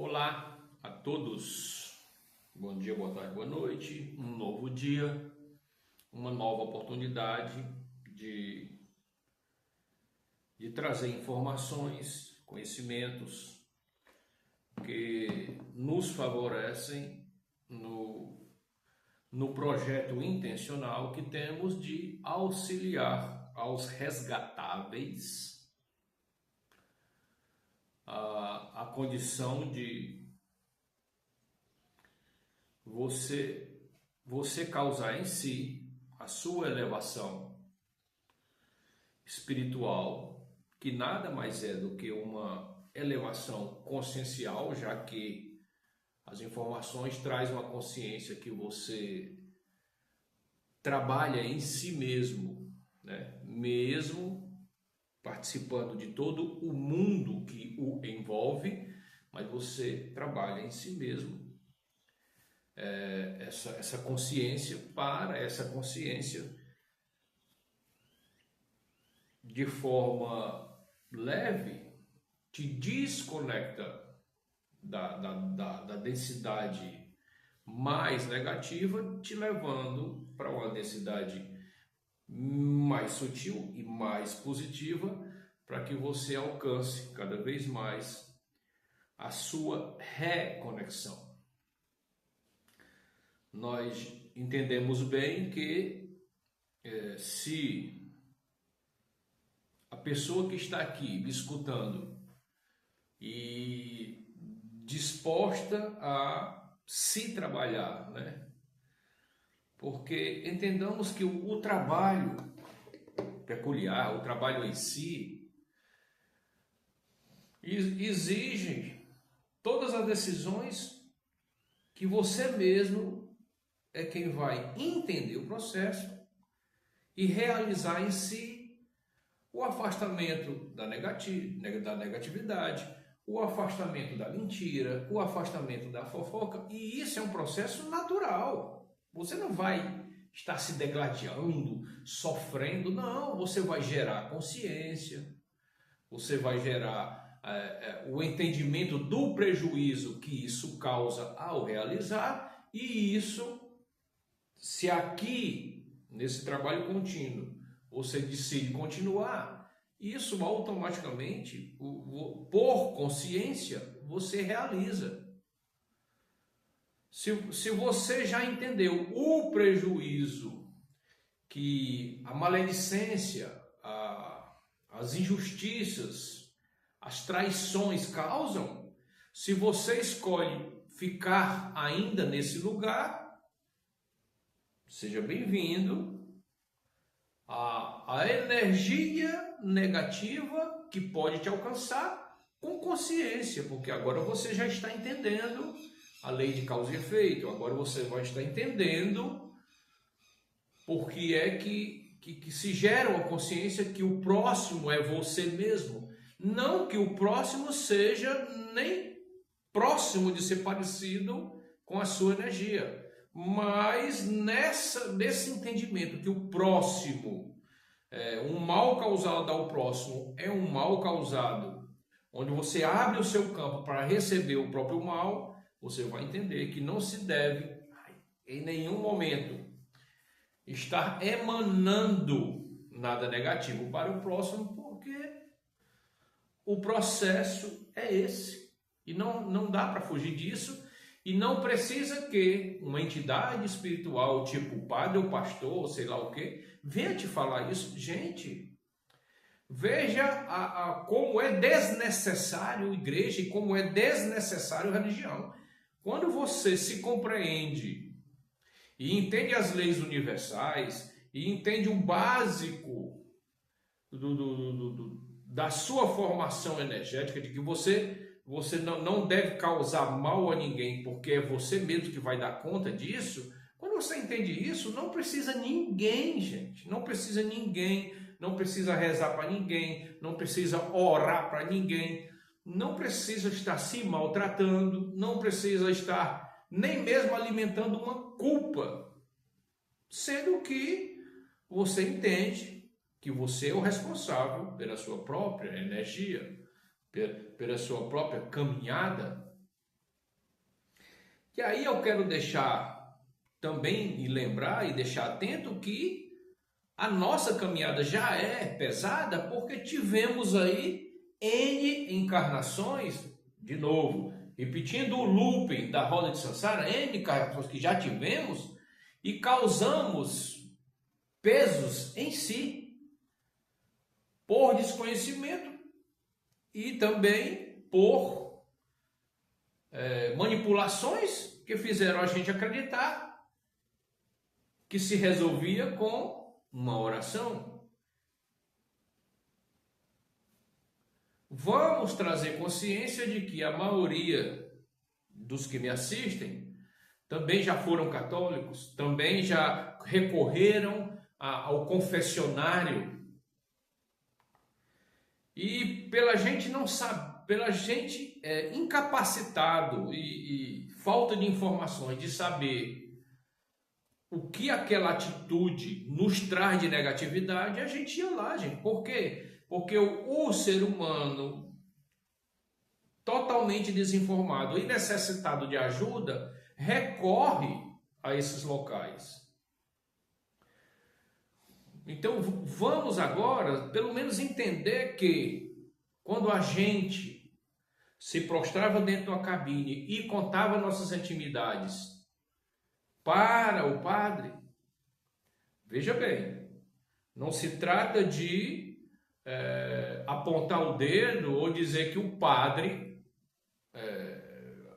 Olá a todos, bom dia, boa tarde, boa noite, um novo dia, uma nova oportunidade de trazer informações, conhecimentos que nos favorecem no projeto intencional que temos de auxiliar aos resgatáveis a condição de você causar em si a sua elevação espiritual, que nada mais é do que uma elevação consciencial, já que as informações trazem uma consciência que você trabalha em si mesmo, né? Mesmo participando de todo o mundo que o envolve, mas você trabalha em si mesmo essa consciência, para essa consciência de forma leve te desconecta da densidade mais negativa, te levando para uma densidade mais sutil e mais positiva, para que você alcance cada vez mais a sua reconexão. Nós entendemos bem que se a pessoa que está aqui me escutando e disposta a se trabalhar, né? Porque entendamos que o trabalho peculiar, o trabalho em si, exige todas as decisões que você mesmo é quem vai entender o processo e realizar em si o afastamento da negatividade, o afastamento da mentira, o afastamento da fofoca, e isso é um processo natural. Você não vai estar se degladiando, sofrendo, não. Você vai gerar consciência, você vai gerar o entendimento do prejuízo que isso causa ao realizar, e isso, se aqui, nesse trabalho contínuo, você decide continuar, isso automaticamente, por consciência, você realiza. Se você já entendeu o prejuízo que a maledicência, as injustiças, as traições causam, se você escolhe ficar ainda nesse lugar, seja bem-vindo à energia negativa que pode te alcançar com consciência, porque agora você já está entendendo a lei de causa e efeito, agora você vai estar entendendo por que é que se gera uma consciência que o próximo é você mesmo, não que o próximo seja nem próximo de ser parecido com a sua energia, mas nesse entendimento que o próximo, um mal causado ao próximo é um mal causado, onde você abre o seu campo para receber o próprio mal, você vai entender que não se deve, em nenhum momento, estar emanando nada negativo para o próximo, porque o processo é esse. E não dá para fugir disso, e não precisa que uma entidade espiritual, tipo padre ou pastor, sei lá o que, venha te falar isso. Gente, veja como é desnecessário igreja e como é desnecessário religião. Quando você se compreende e entende as leis universais e entende o básico da sua formação energética, de que você não deve causar mal a ninguém, porque é você mesmo que vai dar conta disso. Quando você entende isso, não precisa ninguém, gente. Não precisa ninguém, não precisa rezar para ninguém, não precisa orar para ninguém, não precisa estar se maltratando, não precisa estar nem mesmo alimentando uma culpa, sendo que você entende que você é o responsável pela sua própria energia, pela sua própria caminhada, E aí eu quero deixar também e lembrar e deixar atento que a nossa caminhada já é pesada porque tivemos aí N encarnações, de novo, repetindo o looping da roda de Sansara, N encarnações que já tivemos e causamos pesos em si por desconhecimento e também por manipulações que fizeram a gente acreditar que se resolvia com uma oração. Vamos trazer consciência de que a maioria dos que me assistem também já foram católicos, também já recorreram ao confessionário. E pela gente não sabe, pela gente incapacitado e falta de informações de saber o que aquela atitude nos traz de negatividade, a gente ia lá, gente. Por quê? Porque o ser humano totalmente desinformado e necessitado de ajuda recorre a esses locais. Então vamos agora, pelo menos, entender que quando a gente se prostrava dentro de uma cabine e contava nossas intimidades para o padre, veja bem, não se trata de apontar o dedo ou dizer que o padre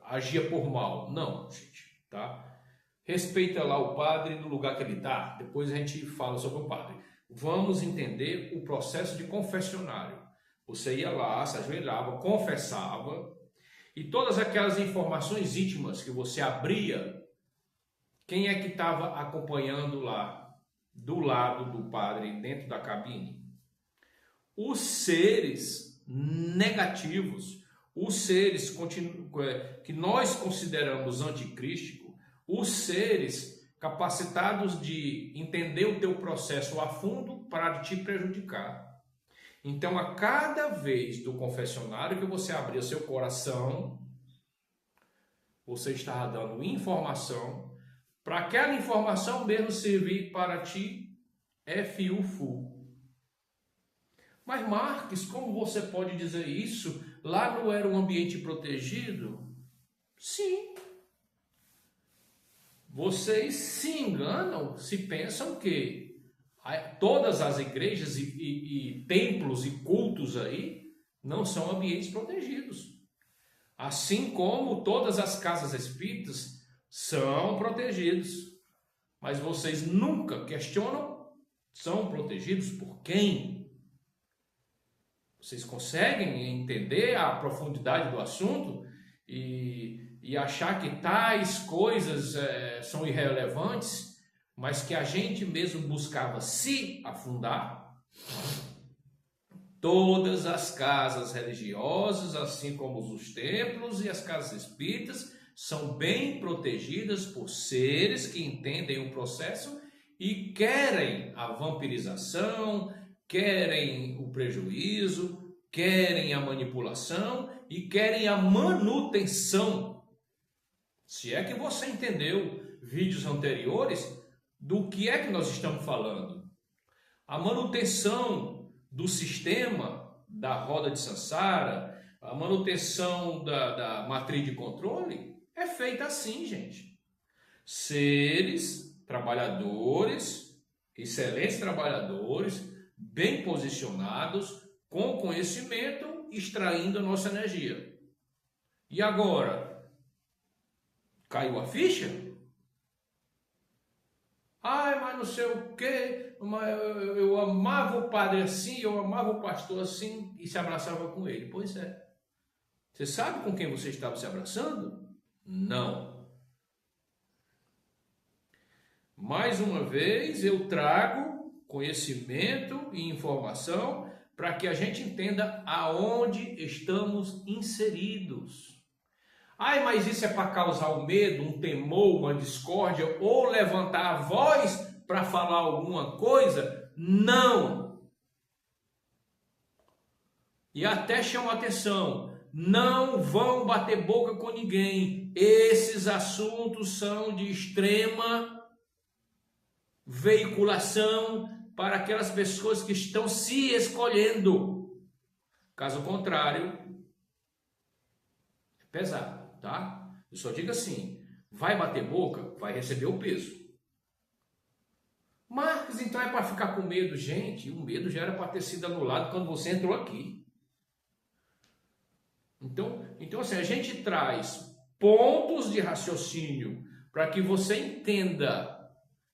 agia por mal. Não, gente, tá? Respeita lá o padre no lugar que ele está. Depois a gente fala sobre o padre. Vamos entender o processo de confessionário. Você ia lá, se ajoelhava, confessava, e todas aquelas informações íntimas que você abria, quem é que estava acompanhando lá, do lado do padre, dentro da cabine? Os seres negativos, os seres que nós consideramos anticrísticos, os seres capacitados de entender o teu processo a fundo para te prejudicar. Então, a cada vez do confessionário que você abria seu coração, você estava dando informação, para aquela informação mesmo servir para ti FUFU. Mas Marques, como você pode dizer isso? Lá não era um ambiente protegido? Sim. Vocês se enganam se pensam que todas as igrejas e templos e cultos aí não são ambientes protegidos. Assim como todas as casas espíritas são protegidos. Mas vocês nunca questionam, são protegidos por quem? Vocês conseguem entender a profundidade do assunto e achar que tais coisas são irrelevantes, mas que a gente mesmo buscava se afundar? Todas as casas religiosas, assim como os templos e as casas espíritas, são bem protegidas por seres que entendem o processo e querem a vampirização, querem o prejuízo, querem a manipulação e querem a manutenção. Se é que você entendeu vídeos anteriores do que é que nós estamos falando. A manutenção do sistema da roda de Sansara, a manutenção da matriz de controle é feita assim, gente. Seres, trabalhadores, excelentes trabalhadores, bem posicionados, com conhecimento, extraindo a nossa energia. E agora? Caiu a ficha? Ai, mas não sei o quê, eu amava o padre assim, eu amava o pastor assim, e se abraçava com ele. Pois é. Você sabe com quem você estava se abraçando? Não. Mais uma vez, eu trago conhecimento e informação para que a gente entenda aonde estamos inseridos. Ai, mas isso é para causar um medo, um temor, uma discórdia, ou levantar a voz para falar alguma coisa? Não! E até chama atenção, não vão bater boca com ninguém. Esses assuntos são de extrema veiculação para aquelas pessoas que estão se escolhendo. Caso contrário, é pesado, tá? Eu só digo assim, vai bater boca, vai receber o peso. Marcos, então é para ficar com medo? Gente, o medo já era para ter sido anulado quando você entrou aqui. Então assim, a gente traz pontos de raciocínio para que você entenda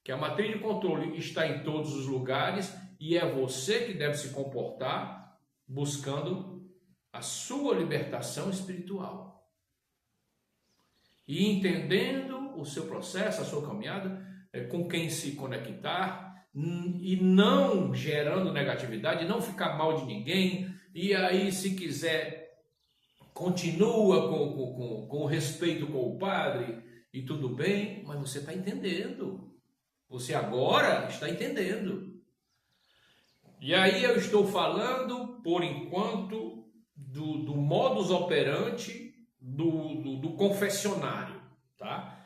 que a matriz de controle está em todos os lugares e é você que deve se comportar buscando a sua libertação espiritual. E entendendo o seu processo, a sua caminhada, com quem se conectar e não gerando negatividade, não ficar mal de ninguém, e aí se quiser continua com respeito com o padre e tudo bem, mas você está entendendo. Você agora está entendendo. E aí eu estou falando, por enquanto, do modus operandi do confessionário, tá?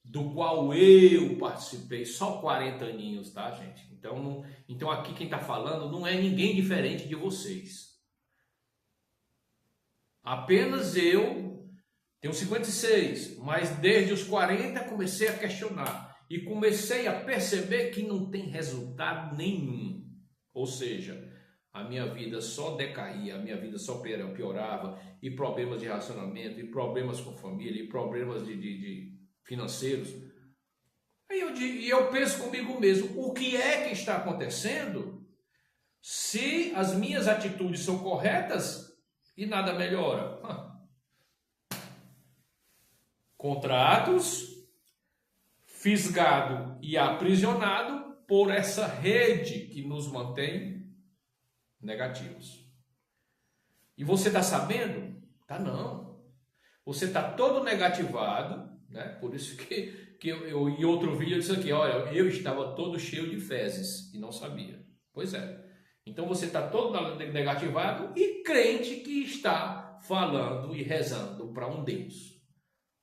Do qual eu participei, só 40 aninhos, tá, gente? Então aqui quem está falando não é ninguém diferente de vocês. Apenas eu tenho 56, mas desde os 40 comecei a questionar. E comecei a perceber que não tem resultado nenhum. Ou seja, a minha vida só decaía, a minha vida só piorava, e problemas de relacionamento, e problemas com família, e problemas de financeiros. E eu penso comigo mesmo, o que é que está acontecendo se as minhas atitudes são corretas e nada melhora? Contratos fisgado e aprisionado por essa rede que nos mantém negativos. E você está sabendo? Tá não. Você está todo negativado, né? Por isso que eu em outro vídeo eu disse aqui, olha, eu estava todo cheio de fezes e não sabia. Pois é. Então você está todo negativado e crente que está falando e rezando para um Deus.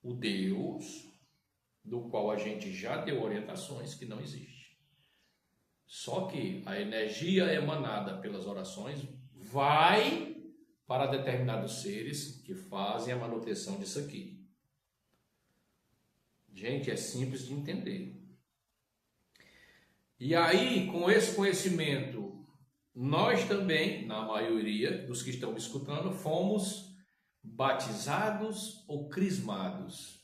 O Deus do qual a gente já deu orientações que não existe. Só que a energia emanada pelas orações vai para determinados seres que fazem a manutenção disso aqui. Gente, é simples de entender. E aí, com esse conhecimento, nós também, na maioria dos que estão me escutando, fomos batizados ou crismados.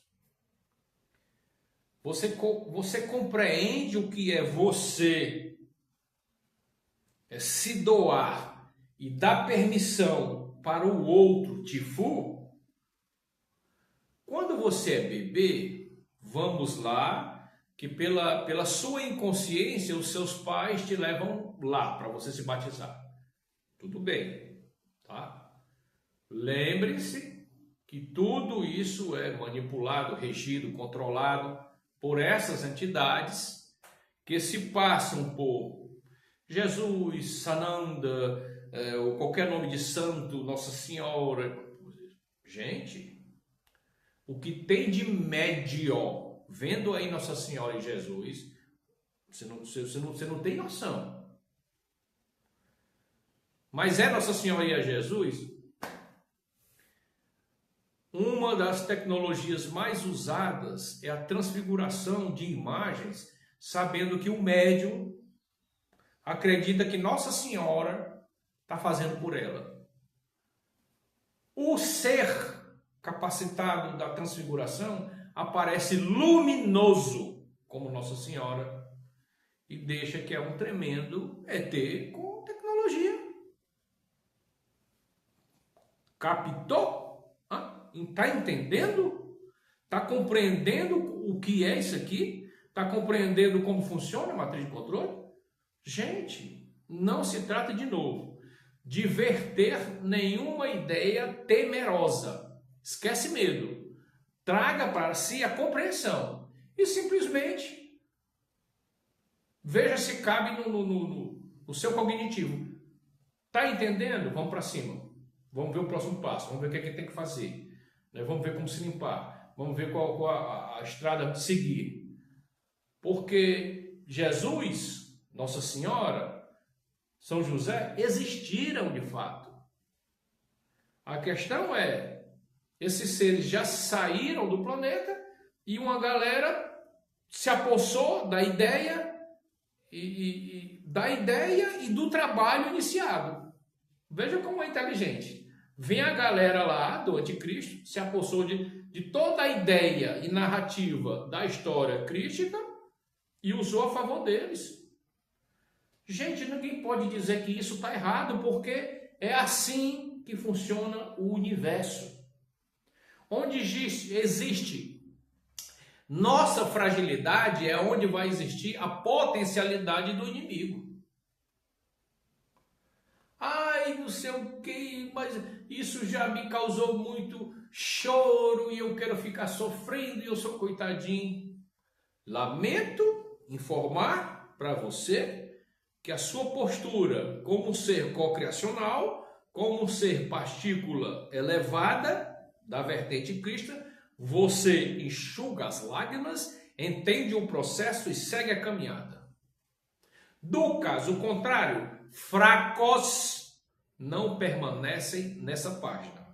Você compreende o que é você se doar e dar permissão para o outro te for? Quando você é bebê, vamos lá, que pela sua inconsciência os seus pais te levam lá para você se batizar. Tudo bem, tá? Lembre-se que tudo isso é manipulado, regido, controlado por essas entidades que se passam por Jesus, Sananda, ou qualquer nome de santo, Nossa Senhora. Gente, o que tem de médio, vendo aí Nossa Senhora e Jesus, você não tem noção. Mas é Nossa Senhora e é Jesus? Uma das tecnologias mais usadas é a transfiguração de imagens, sabendo que o médium acredita que Nossa Senhora está fazendo por ela. O ser capacitado da transfiguração aparece luminoso como Nossa Senhora e deixa que é um tremendo ET com tecnologia. Captou? Está entendendo? Está compreendendo o que é isso aqui? Está compreendendo como funciona a matriz de controle? Gente, não se trata de novo de verter nenhuma ideia temerosa. Esquece medo. Traga para si a compreensão e simplesmente veja se cabe no seu cognitivo. Está entendendo? Vamos para cima. Vamos ver o próximo passo, vamos ver o que é que tem que fazer, né? Vamos ver como se limpar, vamos ver qual a estrada a seguir. Porque Jesus, Nossa Senhora, São José existiram de fato. A questão é, esses seres já saíram do planeta e uma galera se apossou da ideia e do trabalho iniciado. Veja como é inteligente. Vem a galera lá do anticristo, se apossou de toda a ideia e narrativa da história crística e usou a favor deles. Gente, ninguém pode dizer que isso está errado, porque é assim que funciona o universo. Onde existe nossa fragilidade é onde vai existir a potencialidade do inimigo. Ai, não sei o que, mas isso já me causou muito choro e eu quero ficar sofrendo e eu sou coitadinho. Lamento informar para você que a sua postura como ser cocriacional, como ser partícula elevada da vertente cristã, você enxuga as lágrimas, entende o processo e segue a caminhada. Do caso contrário, fracos não permanecem nessa página.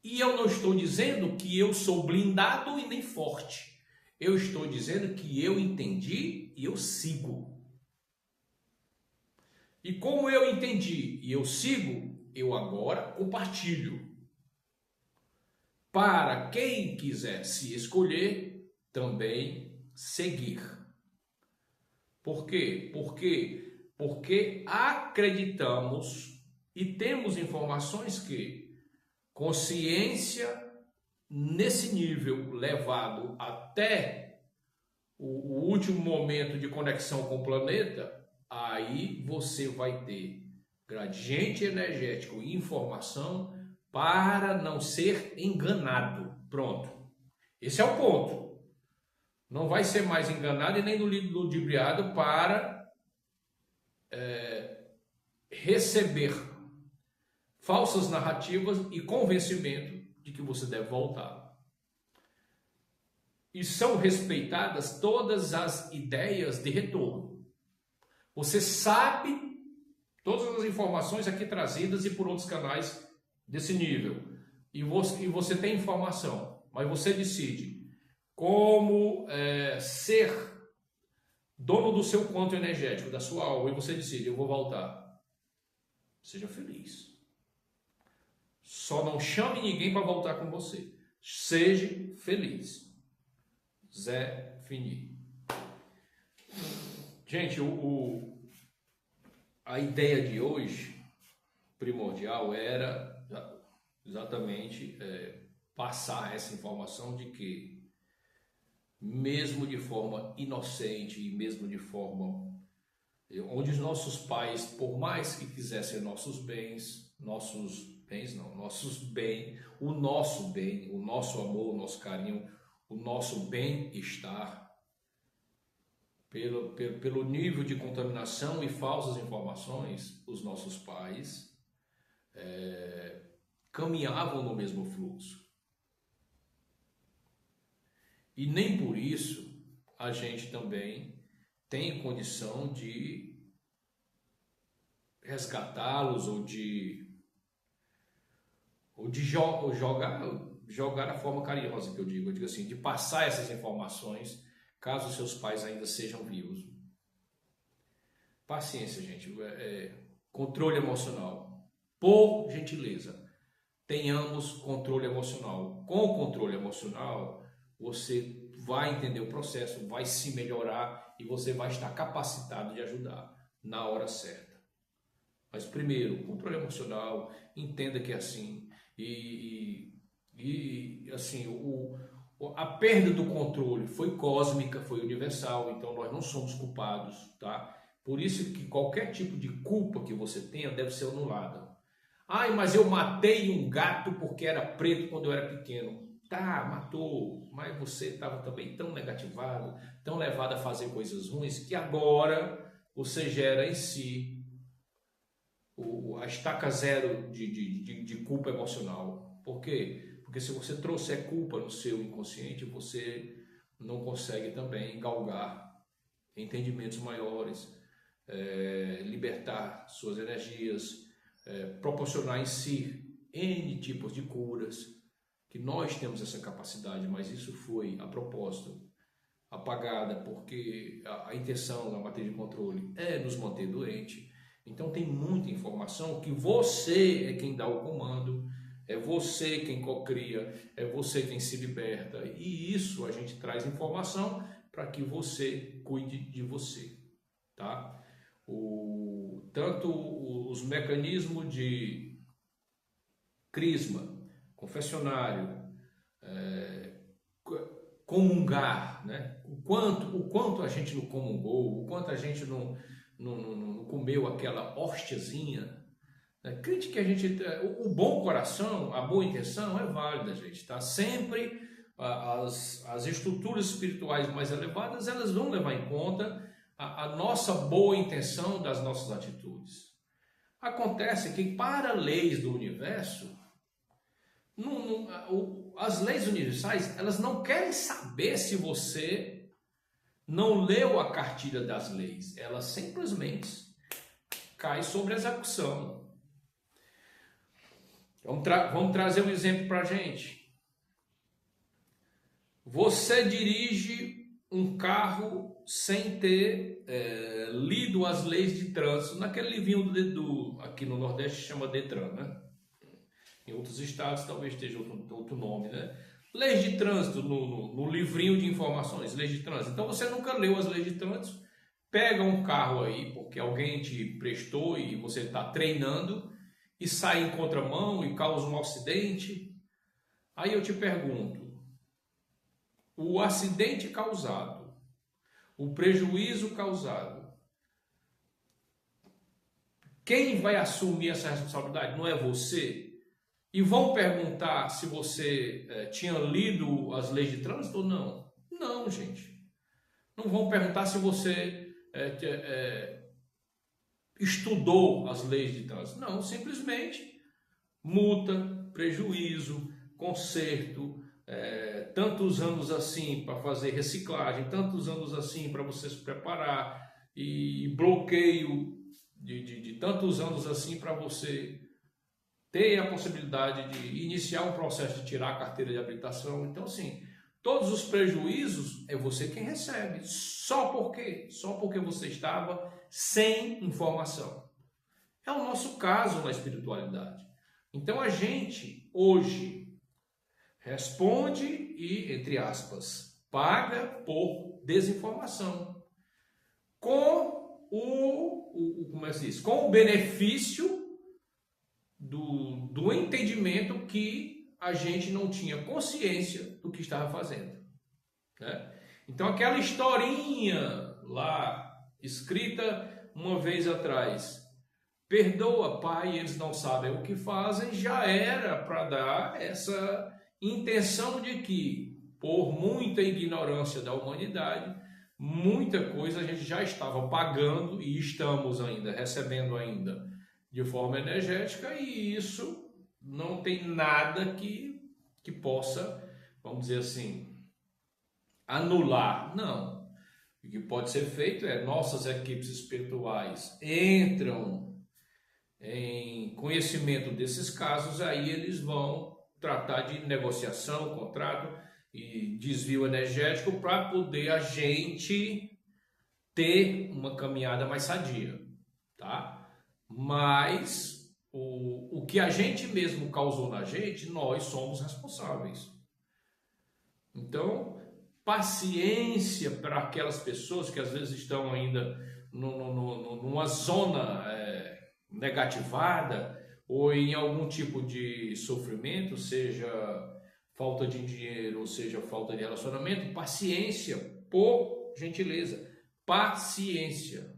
E eu não estou dizendo que eu sou blindado e nem forte. Eu estou dizendo que eu entendi e eu sigo. E como eu entendi e eu sigo, eu agora compartilho. Para quem quiser se escolher, também seguir. Por quê? Porque acreditamos e temos informações que consciência nesse nível levado até o último momento de conexão com o planeta, aí você vai ter gradiente energético e informação para não ser enganado. Pronto. Esse é o ponto. Não vai ser mais enganado e nem ludibriado para receber falsas narrativas e convencimento de que você deve voltar. E são respeitadas todas as ideias de retorno. Você sabe todas as informações aqui trazidas e por outros canais desse nível. E você tem informação, mas você decide como ser dono do seu quanto energético, da sua alma, e você decide, eu vou voltar. Seja feliz. Só não chame ninguém para voltar com você. Seja feliz. Zé Fini. Gente, a ideia de hoje, primordial, era exatamente passar essa informação de que, mesmo de forma inocente e mesmo de forma onde os nossos pais, por mais que quisessem o nosso bem, o nosso amor, o nosso carinho, o nosso bem-estar, pelo nível de contaminação e falsas informações, os nossos pais caminhavam no mesmo fluxo. E nem por isso a gente também tem condição de resgatá-los ou de jogar a forma carinhosa que eu digo assim, de passar essas informações caso seus pais ainda sejam vivos. Paciência, gente. Controle emocional. Por gentileza, tenhamos controle emocional. Com o controle emocional, você vai entender o processo, vai se melhorar e você vai estar capacitado de ajudar na hora certa. Mas primeiro, controle emocional, entenda que é assim. A perda do controle foi cósmica, foi universal, então nós não somos culpados, tá? Por isso que qualquer tipo de culpa que você tenha deve ser anulada. Ai, mas eu matei um gato porque era preto quando eu era pequeno. Tá, matou, mas você estava também tão negativado, tão levado a fazer coisas ruins, que agora você gera em si a estaca zero de culpa emocional. Por quê? Porque se você trouxer culpa no seu inconsciente, você não consegue também galgar entendimentos maiores, libertar suas energias, proporcionar em si N tipos de curas, que nós temos essa capacidade, mas isso foi, a propósito, apagada, porque a intenção da matriz de controle é nos manter doente. Então tem muita informação que você é quem dá o comando, é você quem cocria, é você quem se liberta, e isso a gente traz informação para que você cuide de você, tá? Tanto os mecanismos de crisma, confessionário, comungar, né? O quanto a gente não comungou, o quanto a gente não comeu aquela hóstiazinha. Crente que a gente, o bom coração, a boa intenção é válida, gente, tá? Sempre as estruturas espirituais mais elevadas, elas vão levar em conta a nossa boa intenção das nossas atitudes. Acontece que para leis do universo, as leis universais, elas não querem saber se você não leu a cartilha das leis, elas simplesmente caem sobre a execução. Vamos trazer um exemplo para a gente. Você dirige um carro sem ter lido as leis de trânsito, naquele livrinho aqui no Nordeste chama Detran, né? Em outros estados talvez esteja outro nome, né? Leis de trânsito no livrinho de informações, leis de trânsito. Então você nunca leu as leis de trânsito, pega um carro aí, porque alguém te prestou e você está treinando, e sai em contramão e causa um acidente. Aí eu te pergunto, o acidente causado, o prejuízo causado, quem vai assumir essa responsabilidade? Não é você? E vão perguntar se você tinha lido as leis de trânsito ou não? Não, gente. Não vão perguntar se você estudou as leis de trânsito. Não, simplesmente multa, prejuízo, conserto, tantos anos assim para fazer reciclagem, tantos anos assim para você se preparar, e bloqueio de tantos anos assim para você ter a possibilidade de iniciar um processo de tirar a carteira de habilitação. Então, assim, todos os prejuízos é você quem recebe. Só porque você estava sem informação. É o nosso caso na espiritualidade. Então, a gente, hoje, responde e, entre aspas, paga por desinformação. Com como é que se diz? Com o benefício do entendimento que a gente não tinha consciência do que estava fazendo, né? Então aquela historinha lá escrita uma vez atrás, perdoa, Pai, eles não sabem o que fazem, já era para dar essa intenção de que, por muita ignorância da humanidade, muita coisa a gente já estava pagando e estamos ainda recebendo ainda de forma energética, e isso não tem nada que possa, vamos dizer assim, anular. Não. O que pode ser feito é nossas equipes espirituais entram em conhecimento desses casos, aí eles vão tratar de negociação, contrato e desvio energético para poder a gente ter uma caminhada mais sadia, tá? Mas o que a gente mesmo causou na gente, nós somos responsáveis. Então, paciência para aquelas pessoas que às vezes estão ainda numa zona negativada ou em algum tipo de sofrimento, seja falta de dinheiro, ou seja falta de relacionamento. Paciência, por gentileza, paciência.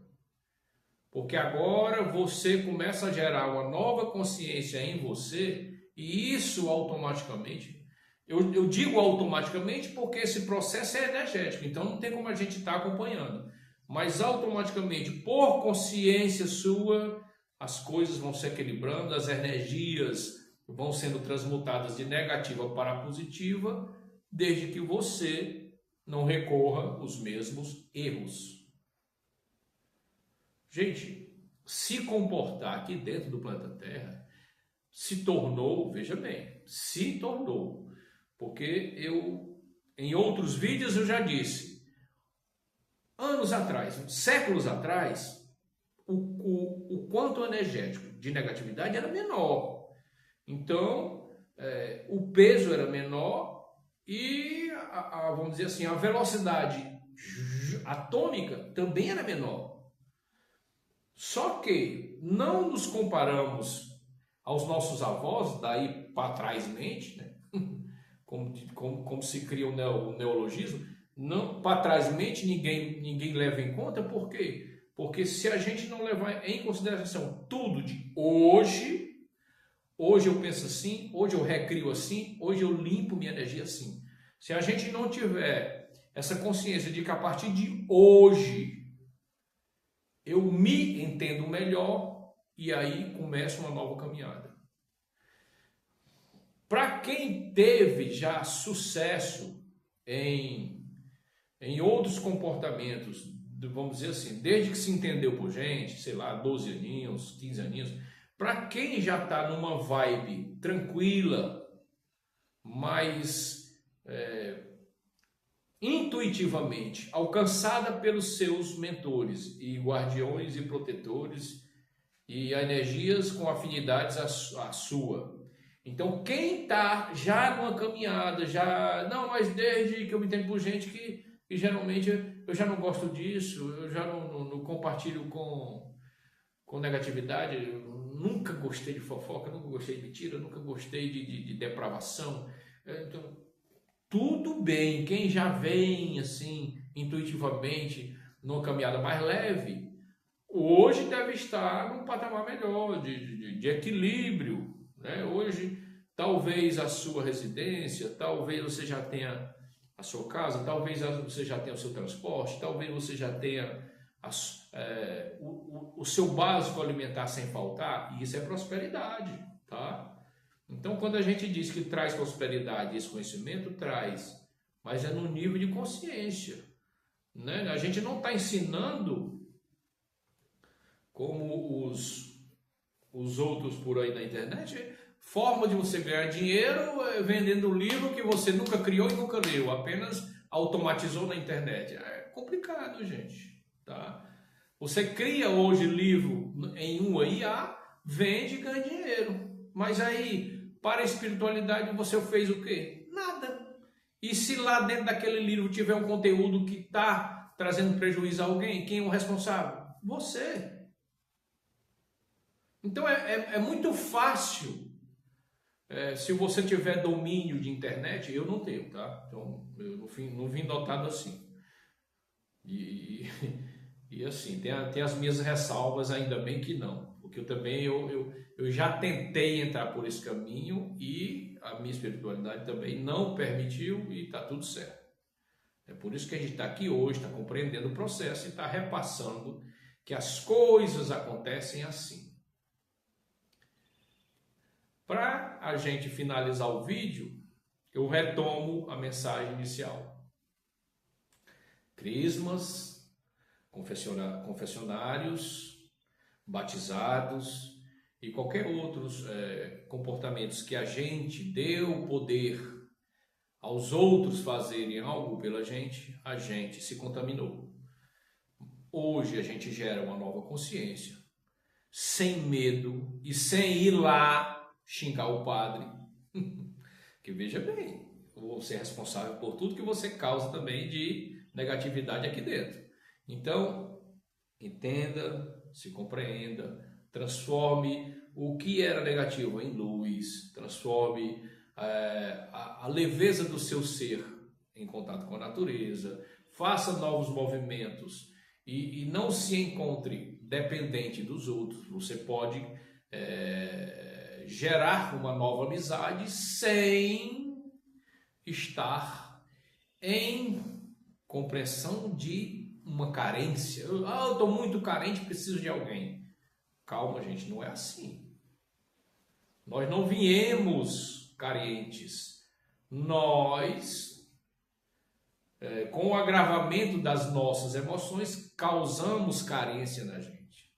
Porque agora você começa a gerar uma nova consciência em você, e isso automaticamente, eu digo automaticamente porque esse processo é energético, então não tem como a gente estar acompanhando, mas automaticamente, por consciência sua, as coisas vão se equilibrando, as energias vão sendo transmutadas de negativa para positiva, desde que você não recorra aos mesmos erros. Gente, se comportar aqui dentro do planeta Terra se tornou, veja bem, se tornou, porque em outros vídeos eu já disse, anos atrás, séculos atrás, o quanto energético de negatividade era menor. Então, o peso era menor e, vamos dizer assim, a velocidade atômica também era menor. Só que não nos comparamos aos nossos avós, daí para trás mente, né? como se cria o neologismo, não, para trás mente ninguém leva em conta, por quê? Porque se a gente não levar em consideração tudo de hoje eu penso assim, hoje eu recrio assim, hoje eu limpo minha energia assim. Se a gente não tiver essa consciência de que a partir de hoje eu me entendo melhor, e aí começa uma nova caminhada. Para quem teve já sucesso em outros comportamentos, vamos dizer assim, desde que se entendeu por gente, sei lá, 12 aninhos, 15 aninhos, para quem já está numa vibe tranquila, mais intuitivamente alcançada pelos seus mentores e guardiões e protetores e energias com afinidades à sua. Então, quem está já numa caminhada, mas desde que eu me entendo por gente que geralmente eu já não gosto disso, eu já não compartilho com negatividade, eu nunca gostei de fofoca, nunca gostei de mentira, nunca gostei de depravação. Então, tudo bem, quem já vem assim, intuitivamente, numa caminhada mais leve, hoje deve estar num patamar melhor, de equilíbrio, né? Hoje, talvez a sua residência, talvez você já tenha a sua casa, talvez você já tenha o seu transporte, talvez você já tenha o seu básico alimentar sem faltar, e isso é prosperidade, tá? Então, quando a gente diz que traz prosperidade, esse conhecimento traz, mas é no nível de consciência, né? A gente não está ensinando como os outros por aí na internet, forma de você ganhar dinheiro vendendo um livro que você nunca criou e nunca leu, apenas automatizou na internet. É complicado, gente, tá? Você cria hoje livro em uma IA, vende e ganha dinheiro. Mas aí, para a espiritualidade, você fez o quê? Nada. E se lá dentro daquele livro tiver um conteúdo que está trazendo prejuízo a alguém, quem é o responsável? Você. Então é muito fácil. Se você tiver domínio de internet, eu não tenho, tá? Então, eu não vim dotado assim. E assim, tem as minhas ressalvas, ainda bem que não. Porque eu também, eu já tentei entrar por esse caminho e a minha espiritualidade também não permitiu e está tudo certo. É por isso que a gente está aqui hoje, está compreendendo o processo e está repassando que as coisas acontecem assim. Para a gente finalizar o vídeo, eu retomo a mensagem inicial. Crismas, confessionários, batizados e qualquer outros comportamentos que a gente deu poder aos outros fazerem algo pela gente, a gente se contaminou. Hoje a gente gera uma nova consciência, sem medo e sem ir lá xingar o padre, que veja bem, eu vou ser responsável por tudo que você causa também de negatividade aqui dentro. Então, entenda, se compreenda, transforme o que era negativo em luz, transforme a leveza do seu ser em contato com a natureza, faça novos movimentos e não se encontre dependente dos outros. Você pode gerar uma nova amizade sem estar em compreensão de uma carência. Eu estou muito carente, preciso de alguém. Calma, gente, não é assim. Nós não viemos carentes. Nós, com o agravamento das nossas emoções, causamos carência na gente,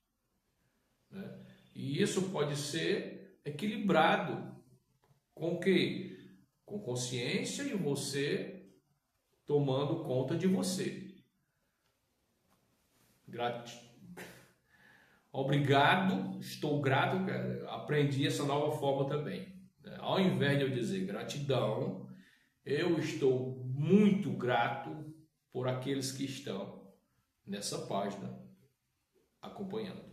né? E isso pode ser equilibrado com o quê? Com consciência e você tomando conta de você. Obrigado, estou grato, aprendi essa nova forma também. Ao invés de eu dizer gratidão, eu estou muito grato por aqueles que estão nessa página acompanhando.